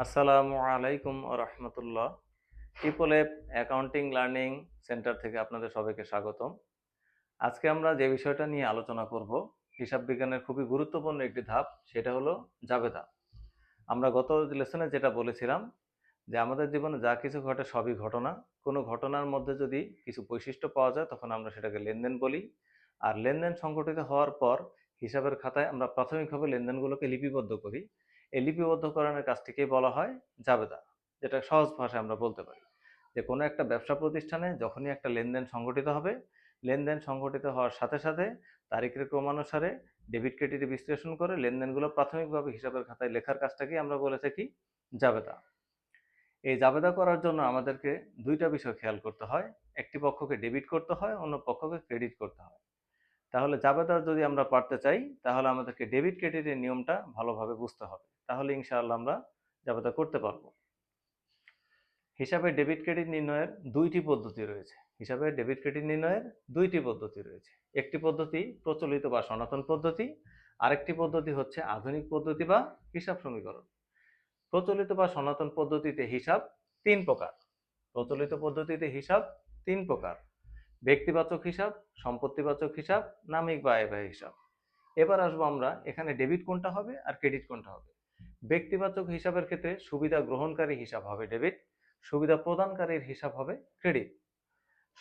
আসসালামু আলাইকুম রহমতুল্লাহ। Triple F accounting learning centre থেকে আপনাদের সবাইকে স্বাগতম। আজকে আমরা যে বিষয়টা নিয়ে আলোচনা করব, হিসাব বিজ্ঞানের খুবই গুরুত্বপূর্ণ একটি ধাপ, সেটা হলো জাবেদা। আমরা গত লেসনে যেটা বলেছিলাম যে আমাদের জীবনে যা কিছু ঘটে সবই ঘটনা। কোনো ঘটনার মধ্যে যদি কিছু বৈশিষ্ট্য পাওয়া যায় তখন আমরা সেটাকে লেনদেন বলি। আর লেনদেন সংঘটিত হওয়ার পর হিসাবের খাতায় আমরা প্রাথমিকভাবে লেনদেনগুলোকে লিপিবদ্ধ করি। এই লিপিবদ্ধকরণের কাজটিকেই বলা হয় জাবেদা, যেটা সহজ ভাষায় আমরা বলতে পারি যে কোনো একটা ব্যবসা প্রতিষ্ঠানে যখনই একটা লেনদেন সংঘটিত হবে, লেনদেন সংঘটিত হওয়ার সাথে সাথে তারিখের ক্রমানুসারে ডেবিট ক্রেডিট বিশ্লেষণ করে লেনদেনগুলো প্রাথমিকভাবে হিসাবের খাতায় লেখার কাজটাকেই আমরা বলে থাকি জাবেদা। এই জাবেদা করার জন্য আমাদেরকে দুইটা বিষয় খেয়াল করতে হয়। একটি পক্ষকে ডেবিট করতে হয়, অন্য পক্ষকে ক্রেডিট করতে হয়। তাহলে জাবেদা যদি আমরা পারতে চাই তাহলে আমাদেরকে ডেবিট ক্রেডিটের নিয়মটা ভালোভাবে বুঝতে হবে, তাহলে ইনশাআল্লাহ আমরা জাবেদা করতে পারবো। হিসাবে ডেবিট ক্রেডিট নির্ণয়ের দুইটি পদ্ধতি রয়েছে। হিসাবে ডেবিট ক্রেডিট নির্ণয়ের দুইটি পদ্ধতি রয়েছে। একটি পদ্ধতি প্রচলিত বা সনাতন পদ্ধতি, আরেকটি পদ্ধতি হচ্ছে আধুনিক পদ্ধতি বা হিসাব সমীকরণ। প্রচলিত বা সনাতন পদ্ধতিতে হিসাব তিন প্রকার। প্রচলিত পদ্ধতিতে হিসাব তিন প্রকার: ব্যক্তিবাচক হিসাব, সম্পত্তিবাচক হিসাব, নামিক বা আয়ব্যয় হিসাব। এবার আসবো আমরা এখানে ডেবিট কোনটা হবে আর ক্রেডিট কোনটা হবে। ব্যক্তিবাচক হিসাবের ক্ষেত্রে সুবিধা গ্রহণকারী হিসাব হবে ডেবিট, সুবিধা প্রদানকারীর হিসাব হবে ক্রেডিট।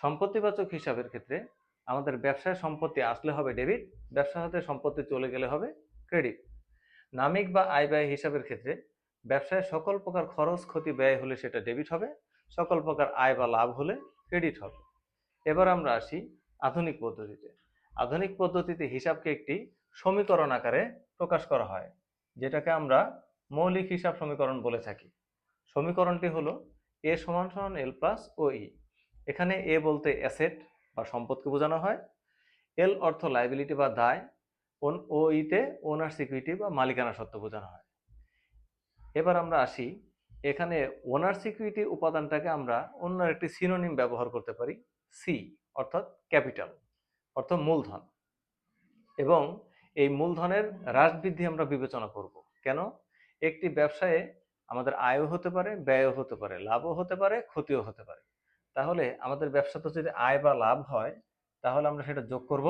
সম্পত্তিবাচক হিসাবের ক্ষেত্রে আমাদের ব্যবসায় সম্পত্তি আসলে হবে ডেবিট, ব্যবসা হতে সম্পত্তি চলে গেলে হবে ক্রেডিট। নামিক বা আয় ব্যয় হিসাবের ক্ষেত্রে ব্যবসায় সকল প্রকার খরচ ক্ষতি ব্যয় হলে সেটা ডেবিট হবে, সকল প্রকার আয় বা লাভ হলে ক্রেডিট হবে। এবার আমরা আসি আধুনিক পদ্ধতিতে। আধুনিক পদ্ধতিতে হিসাবকে একটি সমীকরণ আকারে প্রকাশ করা হয়, যেটাকে আমরা মৌলিক হিসাব সমীকরণ বলে থাকি। সমীকরণটি হলো এ সমান সমান এল প্লাস ও ই। এখানে এ বলতে অ্যাসেট বা সম্পদকে বোঝানো হয়, এল অর্থ লাইবিলিটি বা দায়, ও ইতে ওনার সিকিউরিটি বা মালিকানা সত্ত্ব বোঝানো হয়। এবার আমরা আসি, এখানে ওনার সিকিউরিটি উপাদানটাকে আমরা অন্য একটি সিনোনিম ব্যবহার করতে পারি, সি অর্থাৎ ক্যাপিটাল অর্থ মূলধন। এবং এই মূলধনের হ্রাস বৃদ্ধি আমরা বিবেচনা করব। কেন? একটি ব্যবসায়ে আমাদের আয়ও হতে পারে, ব্যয়ও হতে পারে, লাভও হতে পারে, ক্ষতিও হতে পারে। তাহলে আমাদের ব্যবসাতে যদি আয় বা লাভ হয় তাহলে আমরা সেটা যোগ করব,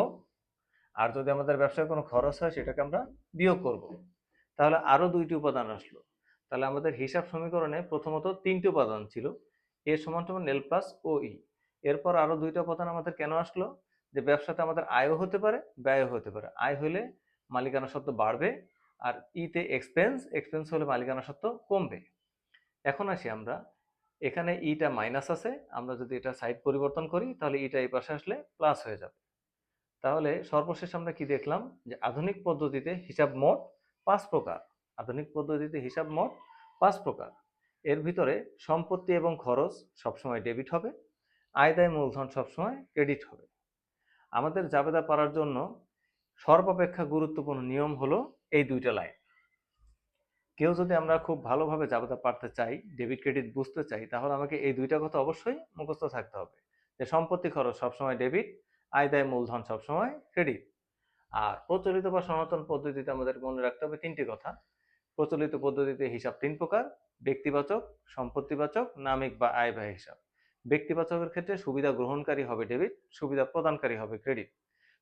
আর যদি আমাদের ব্যবসায় কোনো খরচ হয় সেটাকে আমরা বিয়োগ করব। তাহলে আরো দুইটি উপাদান আসলো। তাহলে আমাদের হিসাব সমীকরণে প্রথমত তিনটি উপাদান ছিল, এ সমান সমান এল প্লাস ও ই। এরপর আরো দুইটা উপাদান আমাদের কেন আসলো? যে ব্যবসাতে আমাদের আয়ও হতে পারে, ব্যয়ও হতে পারে। আয় হলে মালিকানা সত্ত্ব বাড়বে, আর ইতে এক্সপেন্স, এক্সপেন্স হলে মালিকানা সত্ত্ব কমবে। এখন আসি আমরা, এখানে ইটা মাইনাস আছে, আমরা যদি এটা সাইড পরিবর্তন করি তাহলে ইটা এই পাশে আসলে প্লাস হয়ে যাবে। তাহলে সর্বশেষ আমরা কি দেখলাম? যে আধুনিক পদ্ধতিতে হিসাব মোট 5 প্রকার। আধুনিক পদ্ধতিতে হিসাব মোট 5 প্রকার। এর ভিতরে সম্পত্তি এবং খরচ সবসময় ডেবিট হবে, আয় দায় মূলধন সবসময় ক্রেডিট হবে। আমাদের জাবেদা পারার জন্য সর্বাপেক্ষা গুরুত্বপূর্ণ নিয়ম হলো এই দুইটা লাইন। কেউ যদি আমরা খুব ভালোভাবে জাবেদা পারতে চাই, ডেবিট ক্রেডিট বুঝতে চাই, তাহলে আমাকে এই দুইটা কথা অবশ্যই মুখস্থ থাকতে হবে, যে সম্পত্তি খরচ সবসময় ডেবিট, আয় দায় মূলধন সবসময় ক্রেডিট। আর প্রচলিত বা সনাতন পদ্ধতিতে আমাদের মনে রাখতে হবে তিনটি কথা। প্রচলিত পদ্ধতিতে হিসাব তিন প্রকার: ব্যক্তিবাচক, সম্পত্তিবাচক, নামিক বা আয় ব্যয় হিসাব। ব্যক্তিবাচকের ক্ষেত্রে সুবিধা গ্রহণকারী হবে ডেবিট, সুবিধা প্রদানকারী হবে ক্রেডিট।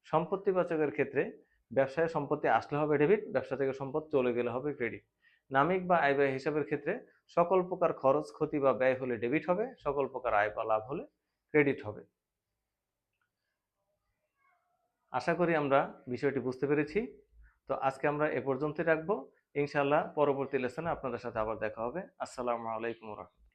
সম্পত্তিবাচকের ক্ষেত্রে ব্যবসায় সম্পত্তি আসলে হবে ডেবিট, ব্যবসা থেকে সম্পদ চলে গেলে হবে ক্রেডিট। নামিক বা আয় ব্যয় হিসাবের ক্ষেত্রে সকল প্রকার খরচ ক্ষতি বা ব্যয় হলে ডেবিট হবে, সকল প্রকার আয় বা লাভ হলে ক্রেডিট হবে। আশা করি আমরা বিষয়টি বুঝতে পেরেছি। তো আজকে আমরা এ পর্যন্তই রাখবো। ইনশাআল্লাহ পরবর্তী লেসনে আপনাদের সাথে আবার দেখা হবে। আসসালামু আলাইকুম ওয়া রাহমাতুল্লাহ।